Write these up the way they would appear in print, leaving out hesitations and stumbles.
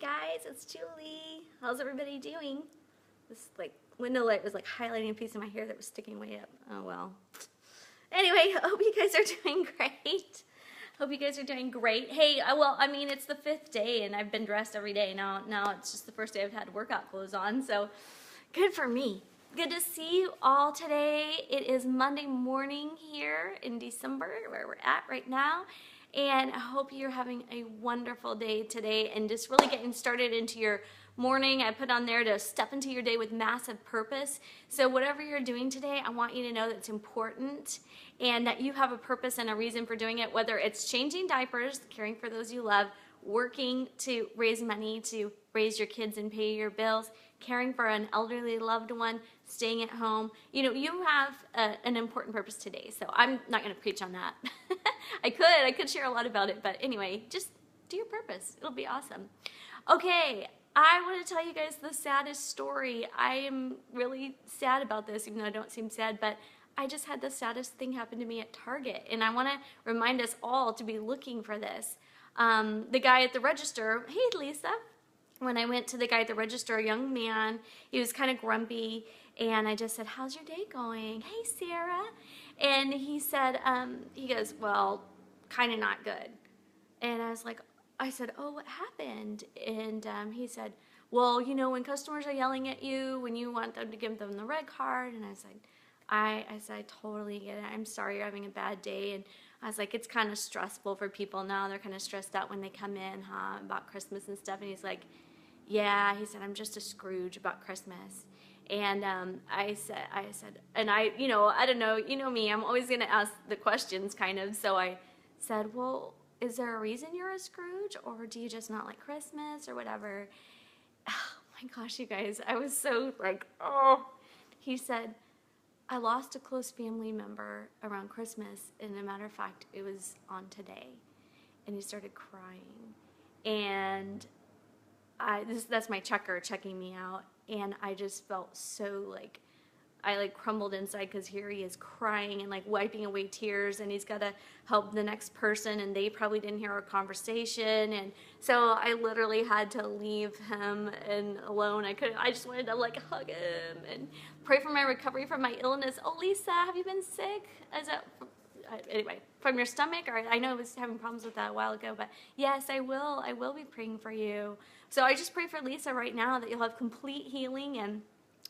guys, it's Julie. How's everybody doing? This window light was highlighting a piece of my hair that was sticking way up. Oh well. Anyway, I hope you guys are doing great. Hope you guys are doing great. Hey, well, I mean, it's the 5th day and I've been dressed every day. Now it's just the first day I've had workout clothes on, so good for me. Good to see you all today. It is Monday morning here in December, where we're at right now. And I hope you're having a wonderful day today and just really getting started into your morning. I put on there to step into your day with massive purpose. So whatever you're doing today, I want you to know that it's important and that you have a purpose and a reason for doing it, whether it's changing diapers, caring for those you love, working to raise money to raise your kids and pay your bills, caring for an elderly loved one, staying at home. You know, you have an important purpose today, so I'm not going to preach on that. I could share a lot about it, but anyway, just do your purpose. It'll be awesome. Okay, I want to tell you guys the saddest story. I am really sad about this, even though I don't seem sad, but I just had the saddest thing happen to me at Target, and I want to remind us all to be looking for this. The guy at the register, hey Lisa, when I went to the guy at the register, a young man, he was kind of grumpy, and I just said, how's your day going? Hey, Sarah. And he said, he goes, well, kind of not good. And I said, oh, what happened? And he said, well, you know, when customers are yelling at you, when you want them to give them the red card, and I said, I totally get it. I'm sorry you're having a bad day. And I was like, it's kind of stressful for people now. They're kind of stressed out when they come in, about Christmas and stuff. And he's like, yeah, he said, I'm just a Scrooge about Christmas. And I said, and I don't know, you know me, I'm always going to ask the questions kind of. So I said, well, is there a reason you're a Scrooge, or do you just not like Christmas or whatever? Oh my gosh, you guys, I was so oh. He said, I lost a close family member around Christmas, and as a matter of fact, it was on today. And he started crying. And that's my checker checking me out, and I just felt so I crumbled inside, because here he is crying and wiping away tears, and he's got to help the next person, and they probably didn't hear our conversation, and so I literally had to leave him alone. I just wanted to hug him and pray for my recovery from my illness. Oh, Lisa, have you been sick? Anyway, from your stomach? Or I know I was having problems with that a while ago, but yes, I will be praying for you. So I just pray for Lisa right now that you'll have complete healing, and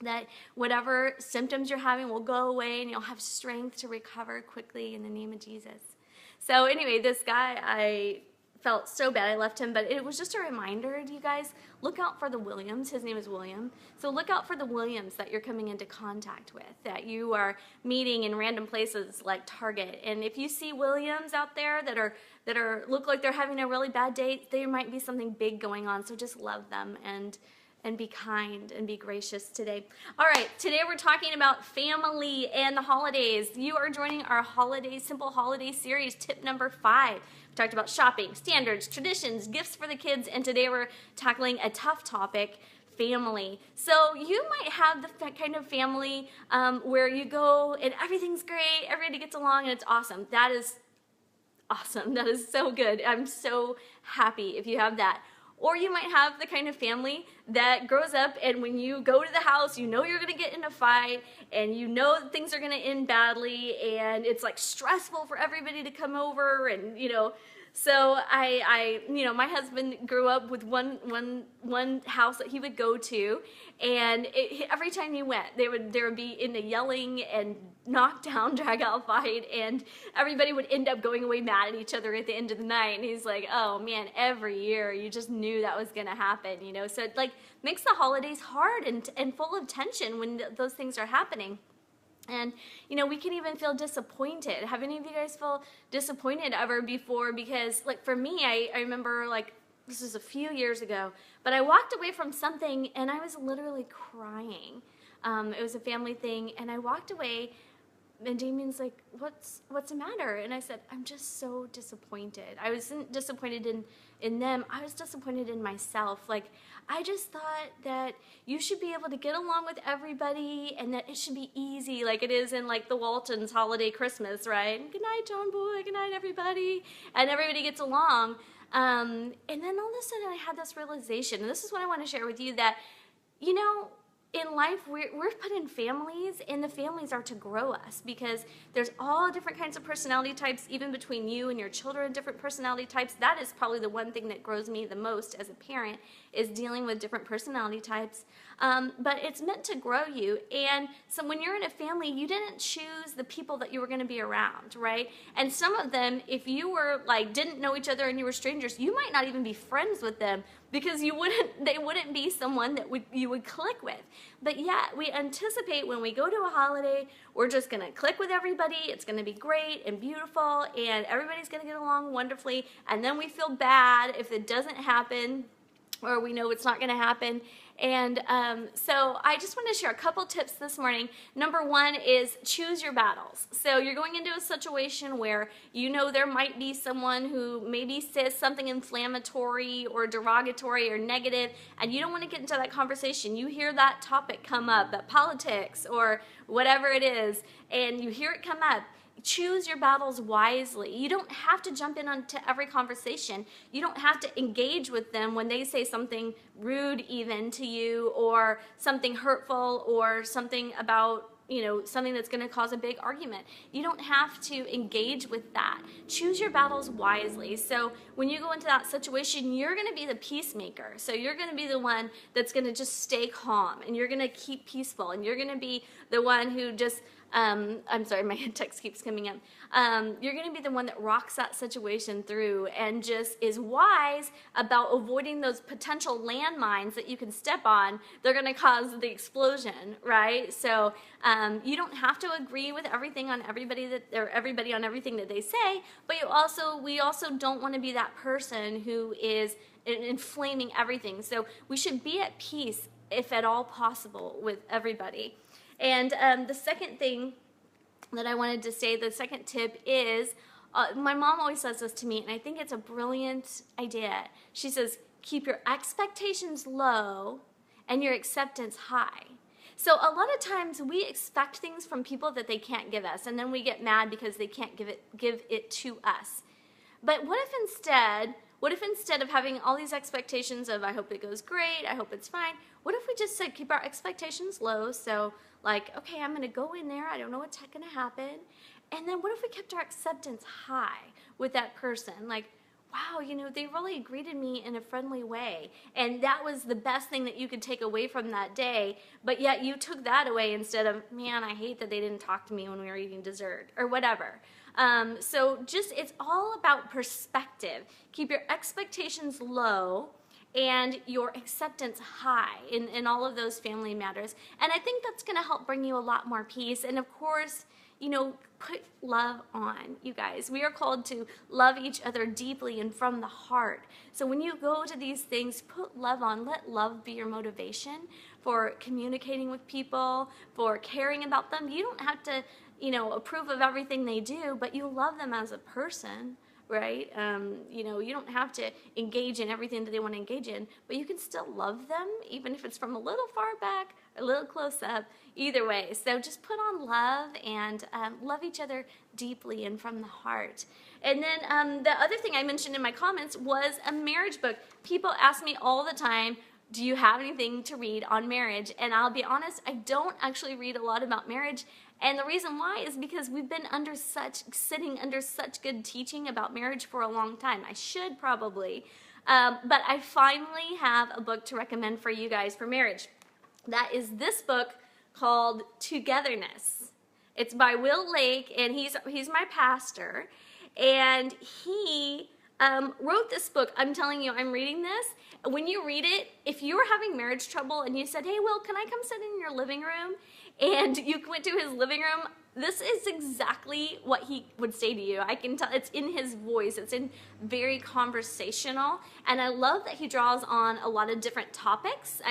that whatever symptoms you're having will go away, and you'll have strength to recover quickly in the name of Jesus. So anyway, this guy, I felt so bad I left him, but it was just a reminder, you guys, look out for the Williams. His name is William. So look out for the Williams that you're coming into contact with, that you are meeting in random places like Target. And if you see Williams out there that look like they're having a really bad day, there might be something big going on. So just love them and be kind and be gracious today. All right, today we're talking about family and the holidays. You are joining our simple holiday series, tip number 5. We talked about shopping, standards, traditions, gifts for the kids, and today we're tackling a tough topic, family. So you might have the kind of family where you go and everything's great, everybody gets along, and it's awesome. That is awesome. That is so good. I'm so happy if you have that. Or you might have the kind of family that grows up, and when you go to the house, you know you're going to get in a fight, and you know that things are going to end badly, and it's stressful for everybody to come over, and so my husband grew up with one house that he would go to, and every time he went, there would be in the yelling and knockdown, drag out fight, and everybody would end up going away mad at each other at the end of the night. And he's like, oh man, every year you just knew that was gonna happen, So it makes the holidays hard and full of tension when those things are happening. And, we can even feel disappointed. Have any of you guys felt disappointed ever before? Because, for me, I remember, this was a few years ago, but I walked away from something, and I was literally crying. It was a family thing, and I walked away, and Damien's like, what's the matter? And I said, I'm just so disappointed. I wasn't disappointed in them. I was disappointed in myself. I just thought that you should be able to get along with everybody, and that it should be easy, like it is in the Waltons' holiday Christmas, right? Good night, John Boy. Good night, everybody. And everybody gets along. And then all of a sudden I had this realization, and this is what I want to share with you, that, in life, we're put in families, and the families are to grow us, because there's all different kinds of personality types, even between you and your children, different personality types. That is probably the one thing that grows me the most as a parent, is dealing with different personality types. But it's meant to grow you. And so when you're in a family, you didn't choose the people that you were going to be around, right? And some of them, if you were didn't know each other and you were strangers, you might not even be friends with them, because they wouldn't be someone that you would click with. But yet we anticipate when we go to a holiday, we're just going to click with everybody. It's going to be great and beautiful, and everybody's going to get along wonderfully. And then we feel bad if it doesn't happen, or we know it's not going to happen. And so I just want to share a couple tips this morning. Number one is choose your battles. So you're going into a situation where there might be someone who maybe says something inflammatory or derogatory or negative, and you don't want to get into that conversation. You hear that topic come up, that politics or whatever it is, and you hear it come up. Choose your battles wisely. You don't have to jump in onto every conversation. You don't have to engage with them when they say something rude even to you, or something hurtful, or something about something that's going to cause a big argument. You don't have to engage with that. Choose your battles wisely. So when you go into that situation, you're going to be the peacemaker. So you're going to be the one that's going to just stay calm, and you're going to keep peaceful, and you're going to be the one who just I'm sorry, my text keeps coming up. You're going to be the one that rocks that situation through, and just is wise about avoiding those potential landmines that you can step on. They're going to cause the explosion, right? So you don't have to agree with everything on everybody on everything that they say, but we also don't want to be that person who is inflaming everything. So we should be at peace, if at all possible, with everybody. And the second thing that I wanted to say, the second tip is, my mom always says this to me, and I think it's a brilliant idea. She says, keep your expectations low and your acceptance high. So a lot of times we expect things from people that they can't give us, and then we get mad because they can't give it to us. But what if instead of having all these expectations of, I hope it goes great, I hope it's fine, what if we just said, keep our expectations low? So okay, I'm going to go in there, I don't know what's going to happen. And then what if we kept our acceptance high with that person? Wow, they really greeted me in a friendly way. And that was the best thing that you could take away from that day. But yet you took that away instead of, man, I hate that they didn't talk to me when we were eating dessert, or whatever. So it's all about perspective. Keep your expectations low and your acceptance high in all of those family matters. And I think that's going to help bring you a lot more peace. And of course, put love on, you guys. We are called to love each other deeply and from the heart. So when you go to these things, put love on. Let love be your motivation for communicating with people, for caring about them. You don't have to, approve of everything they do, but you love them as a person, right? You don't have to engage in everything that they want to engage in, but you can still love them, even if it's from a little far back, a little close up, either way. So just put on love and love each other deeply and from the heart. And then the other thing I mentioned in my comments was a marriage book. People ask me all the time, do you have anything to read on marriage? And I'll be honest, I don't actually read a lot about marriage. And the reason why is because we've been sitting under such good teaching about marriage for a long time. I should probably, but I finally have a book to recommend for you guys for marriage. That is this book called Togetherness. It's by Will Lake, and he's my pastor, and he wrote this book. I'm telling you, I'm reading this. When you read it, if you were having marriage trouble and you said, hey, Will, can I come sit in your living room? And you went to his living room, this is exactly what he would say to you. I can tell, it's in his voice. It's very conversational. And I love that he draws on a lot of different topics.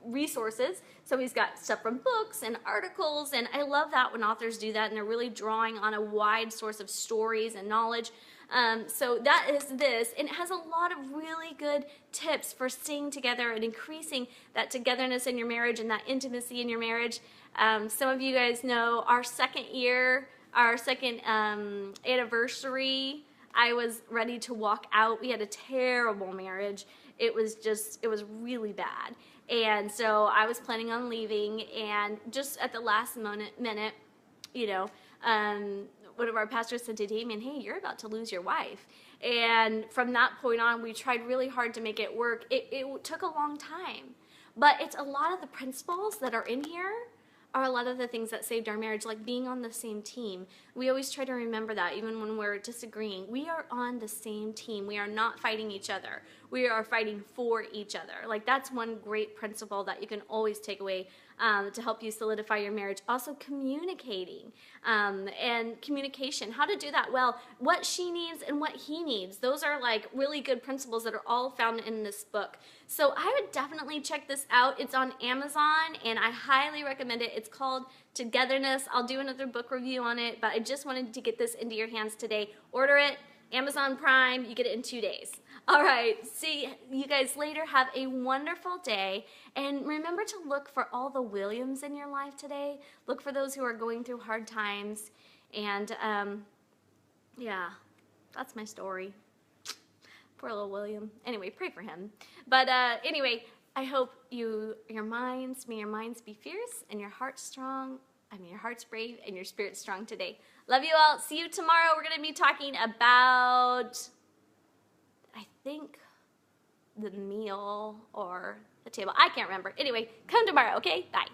Resources. So he's got stuff from books and articles. And I love that when authors do that and they're really drawing on a wide source of stories and knowledge. So that is this, and it has a lot of really good tips for staying together and increasing that togetherness in your marriage and that intimacy in your marriage. Some of you guys know our second anniversary I was ready to walk out. We had a terrible marriage. It was really bad. And so I was planning on leaving, and just at the last minute, you know, one of our pastors said to Damien, hey, you're about to lose your wife. And from that point on, we tried really hard to make it work. It took a long time. But it's a lot of the principles that are in here are a lot of the things that saved our marriage, like being on the same team. We always try to remember that, even when we're disagreeing. We are on the same team. We are not fighting each other. We are fighting for each other. Like, that's one great principle that you can always take away to help you solidify your marriage. Also, communicating and communication, how to do that well, what she needs and what he needs. Those are like really good principles that are all found in this book. So I would definitely check this out. It's on Amazon, and I highly recommend it. It's called Togetherness. I'll do another book review on it, but I just wanted to get this into your hands today. Order it, Amazon Prime, you get it in 2 days. All right, see you guys later. Have a wonderful day, and remember to look for all the Williams in your life today. Look for those who are going through hard times, and yeah, that's my story. Poor little William. Anyway, pray for him. But anyway, I hope may your minds be fierce and your hearts strong. Your heart's brave and your spirit's strong today. Love you all. See you tomorrow. We're going to be talking about, I think, the meal or the table. I can't remember. Anyway, come tomorrow, okay? Bye.